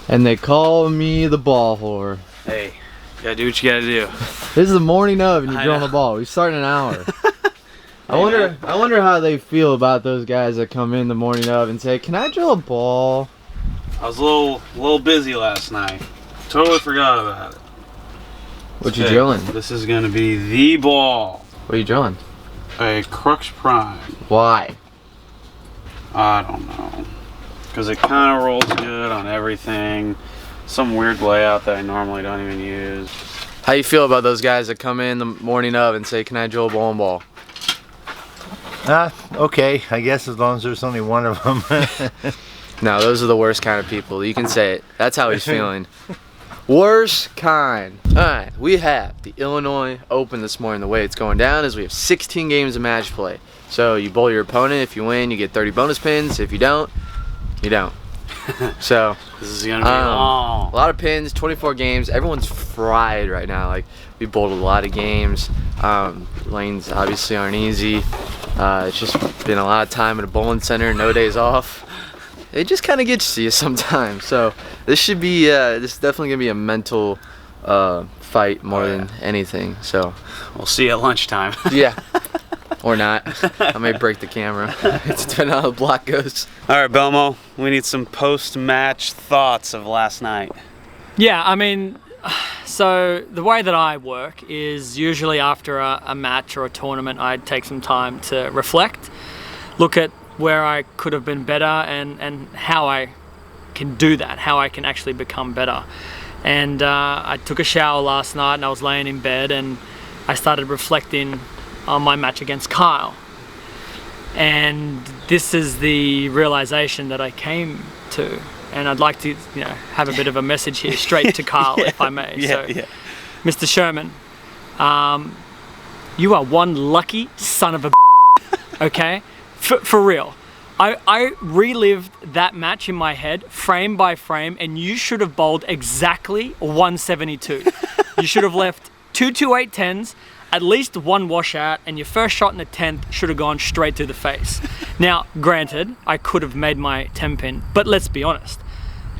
And they call me the ball whore. Hey, you gotta do what you gotta do. This is the morning of and you're drilling the ball. We start in an hour. I wonder how they feel about those guys that come in the morning of and say, "Can I drill a ball?" I was a little busy last night. Totally forgot about it. What you drilling? This is gonna be the ball. What are you drilling? A Crux Prime. Why? I don't know. Because it kind of rolls good on everything. Some weird layout that I normally don't even use. How you feel about those guys that come in the morning of and say, "Can I drill a bowling ball?" Okay, I guess as long as there's only one of them. No, those are the worst kind of people. You can say it. That's how he's feeling. Worst kind. Alright, we have the Illinois Open this morning. The way it's going down is we have 16 games of match play. So you bowl your opponent. If you win, you get 30 bonus pins. If you don't, you don't. So this is gonna be long. A lot of pins, 24 games. Everyone's fried right now. Like, we bowled a lot of games. Lanes obviously aren't easy. It's just been a lot of time at a bowling center, no days off. It just kind of gets to you sometimes. So this should be, this is definitely gonna be a mental fight more than anything. So we'll see you at lunchtime. Yeah. Or not. I may break the camera. It's depending on how the block goes. All right, Belmo, we need some post-match thoughts of last night. Yeah, I mean, so the way that I work is usually after a match or a tournament, I take some time to reflect, look at where I could have been better and how I can do that, how I can actually become better. And I took a shower last night and I was laying in bed and I started reflecting on my match against Kyle. And this is the realization that I came to. And I'd like to, have a bit of a message here straight to Kyle, if I may. Mr. Sherman, you are one lucky son of a okay? For real. I relived that match in my head, frame by frame, and you should have bowled exactly 172. You should have left 2 2-8-10s, at least one washout, and your first shot in the 10th should have gone straight to the face. Now, granted, I could have made my 10-pin, but let's be honest.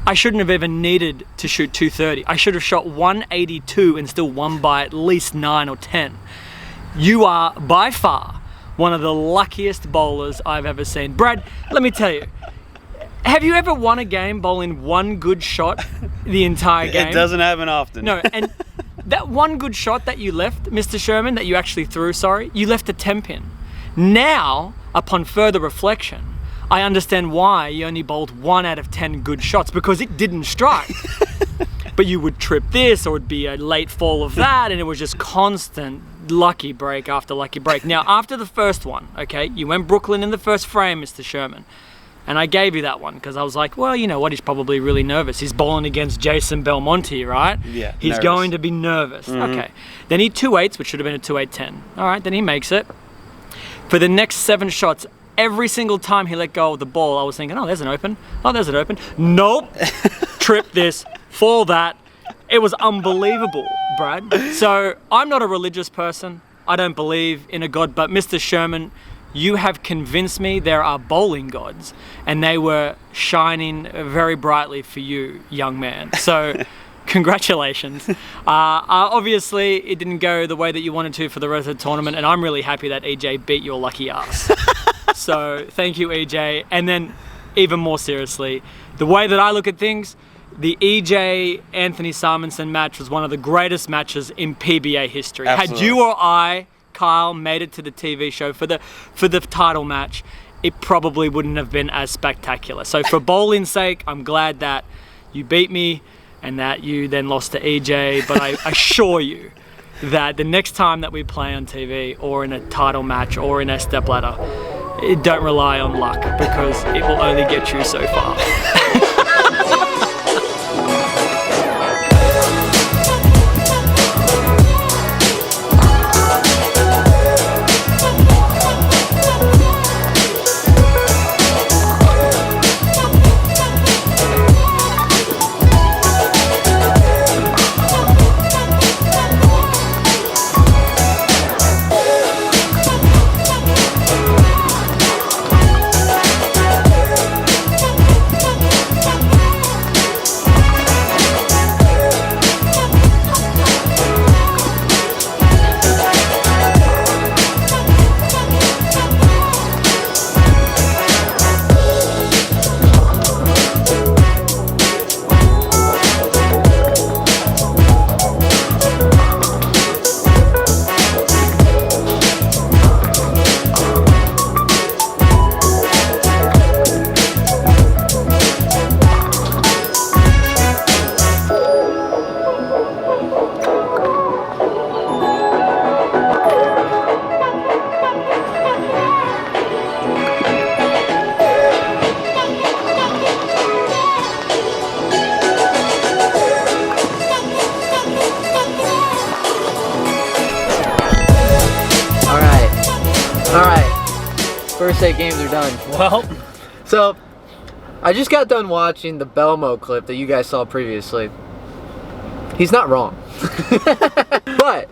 I shouldn't have even needed to shoot 230. I should have shot 182 and still won by at least 9 or 10. You are, by far, one of the luckiest bowlers I've ever seen. Brad, let me tell you, have you ever won a game bowling one good shot the entire game? It doesn't happen often. No, and that one good shot that you left, Mr. Sherman, that you actually threw, you left a 10-pin. Now, upon further reflection, I understand why you only bowled 1 out of 10 good shots, because it didn't strike. But you would trip this, or it'd be a late fall of that, and it was just constant lucky break after lucky break. Now, after the first one, okay, you went Brooklyn in the first frame, Mr. Sherman. And I gave you that one because I was like, well, you know what? He's probably really nervous. He's bowling against Jason Belmonte, right? Yeah, He's nervous. going to be nervous. Okay. Then he 2-8s, which should have been a 2-8-10. All right, then he makes it. For the next 7 shots, every single time he let go of the ball, I was thinking, oh, there's an open. Oh, there's an open. Nope. Trip this, fall that. It was unbelievable, Brad. So I'm not a religious person. I don't believe in a God, but Mr. Sherman, you have convinced me there are bowling gods, and they were shining very brightly for you, young man. So congratulations. Obviously, it didn't go the way that you wanted to for the rest of the tournament, and I'm really happy that EJ beat your lucky ass. So thank you, EJ. And then, even more seriously, the way that I look at things, the EJ Anthony Simonson match was one of the greatest matches in PBA history. Absolutely. Had you or I, Kyle, made it to the TV show for the title match, it probably wouldn't have been as spectacular. So for bowling's sake, I'm glad that you beat me and that you then lost to EJ, but I assure you that the next time that we play on TV or in a title match or in a stepladder, don't rely on luck, because it will only get you so far. first 8 games are done. Well, So, I just got done watching the Belmo clip that you guys saw previously. He's not wrong. But,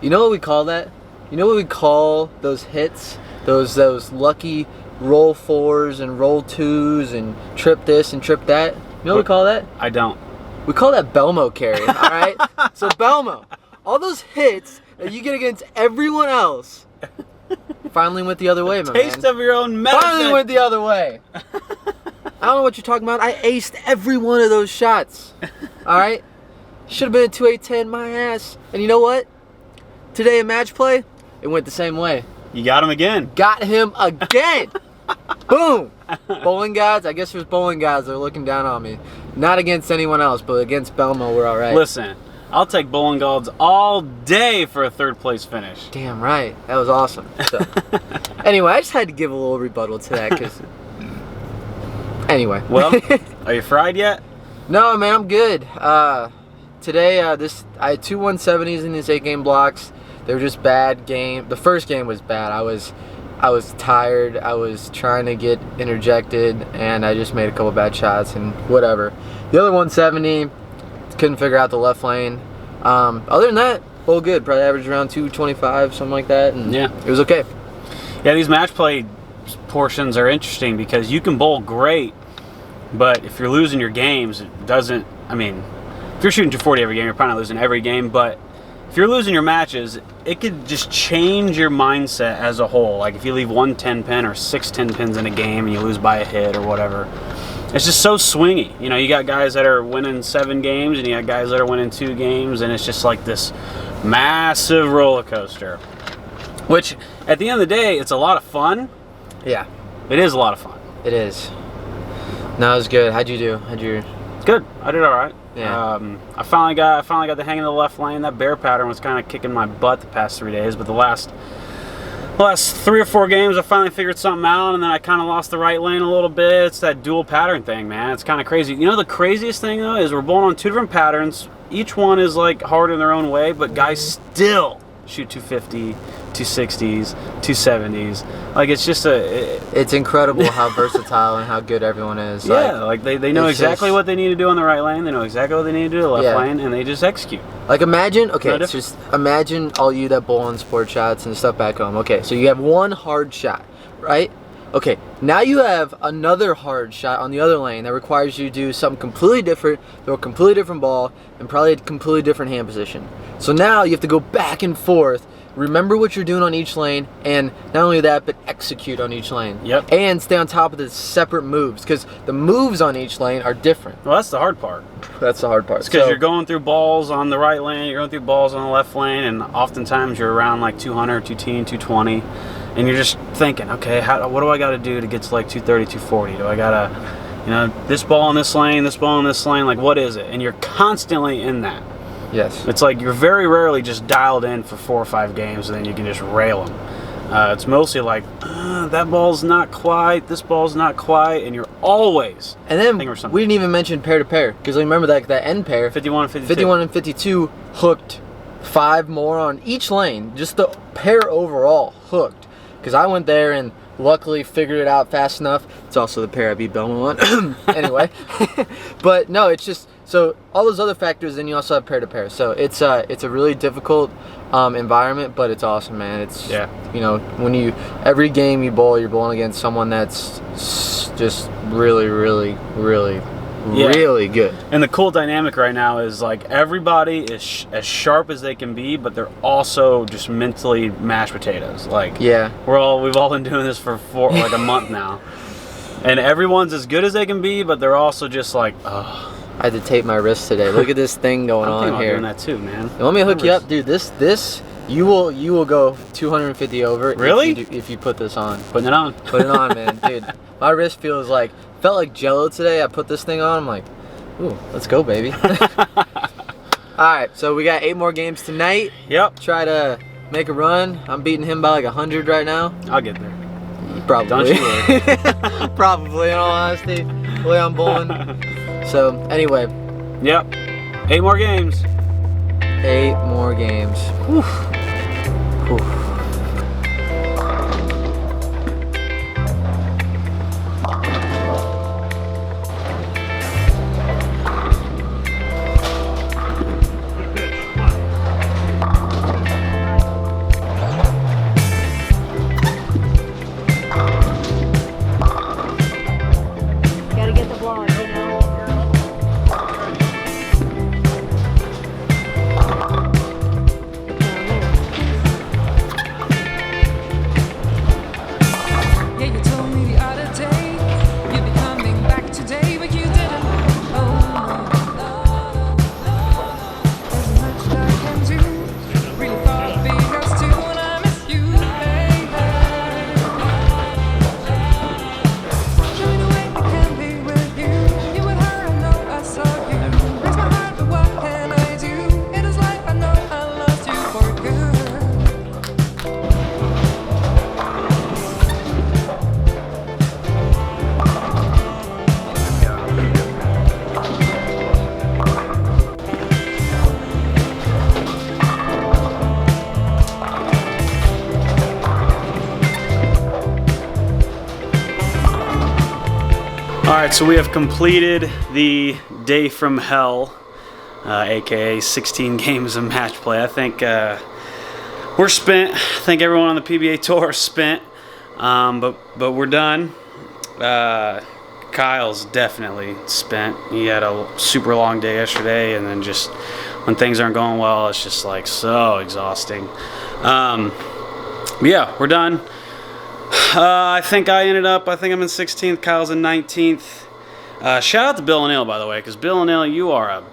you know what we call that? You know what we call those hits? Those lucky roll 4s and roll 2s and trip this and trip that? You know what we call that? I don't. We call that Belmo carry, alright? So Belmo, all those hits that you get against everyone else finally went the other way, my Taste man. of your own medicine. Finally went the other way. I don't know what you're talking about. I aced every one of those shots. Alright? Should have been a 2-8-10, my ass. And you know what? Today in match play, it went the same way. You got him again. Got him again. Boom. Bowling gods. I guess there's bowling gods that are looking down on me. Not against anyone else, but against Belmo, we're all right. Listen, I'll take bowling gods all day for a 3rd place finish. Damn right. That was awesome. So, anyway, I just had to give a little rebuttal to that because. Anyway. Well, are you fried yet? No, man, I'm good. Today, I had 2 170s in these 8-game blocks. They were just bad game. The first game was bad. I was tired. I was trying to get interjected, and I just made a couple bad shots and whatever. The other 170, couldn't figure out the left lane. Other than that, all good. Probably averaged around 225, something like that, and Yeah. it was okay. Yeah, these match play portions are interesting because you can bowl great, but if you're losing your games, it doesn't. I mean, if you're shooting 240 every game, you're probably not losing every game, but if you're losing your matches, it could just change your mindset as a whole. Like if you leave 1 10-pin or 6 10-pins in a game and you lose by a hit or whatever, it's just so swingy. You know, you got guys that are winning 7 games and you got guys that are winning 2 games, and it's just like this massive roller coaster. Which, at the end of the day, it's a lot of fun. Yeah, It is a lot of fun. it is. No, it was good. How'd you do? Good. I did all right. Yeah. I finally got the hang of the left lane. That bear pattern was kind of kicking my butt the past 3 days, but the last 3 or 4 games, I finally figured something out, and then I kind of lost the right lane a little bit. It's that dual pattern thing, man. It's kind of crazy. You know, the craziest thing though is we're bowling on 2 different patterns. Each one is like hard in their own way, but guys still shoot 250, 260s, 270s. Like it's just It's incredible how versatile and how good everyone is. yeah, like they know it's exactly just- what they need to do on the right lane. They know exactly what they need to do on the left Yeah. lane, and they just execute. Like imagine, okay, No it's just imagine all you that bowl on sport shots and stuff back home. Okay, so you have one hard shot, right? Okay, now you have another hard shot on the other lane that requires you to do something completely different, throw a completely different ball, and probably a completely different hand position. So now you have to go back and forth, remember what you're doing on each lane, and not only that, but execute on each lane. Yep. And stay on top of the separate moves, because the moves on each lane are different. Well, that's the hard part. That's the hard part. Because you're going through balls on the right lane, you're going through balls on the left lane, and oftentimes you're around like 200, 210, 220, and you're just thinking, okay, what do I got to do to get to like 230, 240? Do I got to, this ball on this lane, this ball on this lane, like what is it? And you're constantly in that. Yes. It's like you're very rarely just dialed in for 4 or 5 games and then you can just rail them. It's mostly like, that ball's not quite, this ball's not quite, and you're always And then thinking of something. we didn't even mention pair to pair, because remember that end pair, 51 and 52. 51 and 52 hooked 5 more on each lane. Just the pair overall hooked. Because I went there and luckily figured it out fast enough. It's also the pair I beat Belmo on. Anyway. But no, it's just, so all those other factors, then you also have pair to pair. So it's a really difficult environment, but it's awesome, man. It's, when every game you bowl, you're bowling against someone that's just really, really, really, really good. And the cool dynamic right now is like everybody is as sharp as they can be, but they're also just mentally mashed potatoes. Like Yeah. we've all been doing this for like a month now, and everyone's as good as they can be, but they're also just like, ugh. I had to tape my wrist today. Look at this thing going I'm thinking on about here. doing that too, man. You want me to hook you up, dude? This you will go 250 over. Really? If you put this on. Putting it on. Put it on, man, dude. My wrist felt like Jello today. I put this thing on. I'm like, ooh, let's go, baby. All right, so we got 8 more games tonight. Yep. Try to make a run. I'm beating him by like 100 right now. I'll get there. Probably. Don't you worry. Probably, in all honesty, the way I'm bowling. So anyway, Yep. 8 more games. 8 more games. Whew. Whew. right, so we have completed the day from hell, aka 16 games of match play. I think we're spent. I think everyone on the PBA tour is spent, but we're done. Kyle's definitely spent. He had a super long day yesterday, and then just when things aren't going well, it's just like so exhausting. But yeah, we're done. I think I'm in 16th. Kyle's in 19th. Shout out to Bill and Neil, by the way, because Bill and Neil, you are a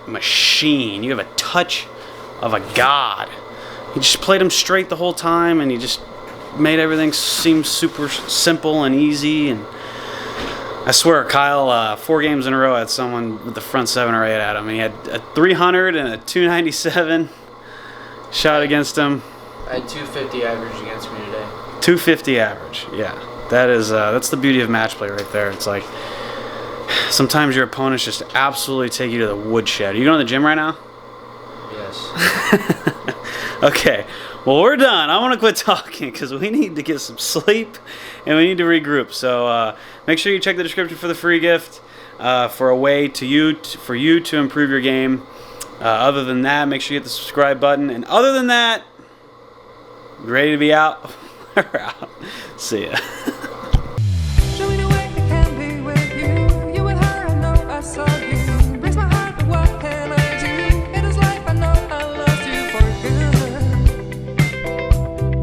machine. You have a touch of a god. You just played them straight the whole time, and you just made everything seem super simple and easy. And I swear, Kyle, 4 games in a row had someone with the front 7 or 8 at him. And he had a 300 and a 297 shot against him. I had 250 average against me today. 250 average, yeah. That's the beauty of match play right there. It's like sometimes your opponents just absolutely take you to the woodshed. Are you going to the gym right now? Yes. Okay, well, we're done. I want to quit talking because we need to get some sleep and we need to regroup. So make sure you check the description for the free gift for a way for you to improve your game. Other than that, make sure you hit the subscribe button. And other than that, ready to be out? We're out. See ya.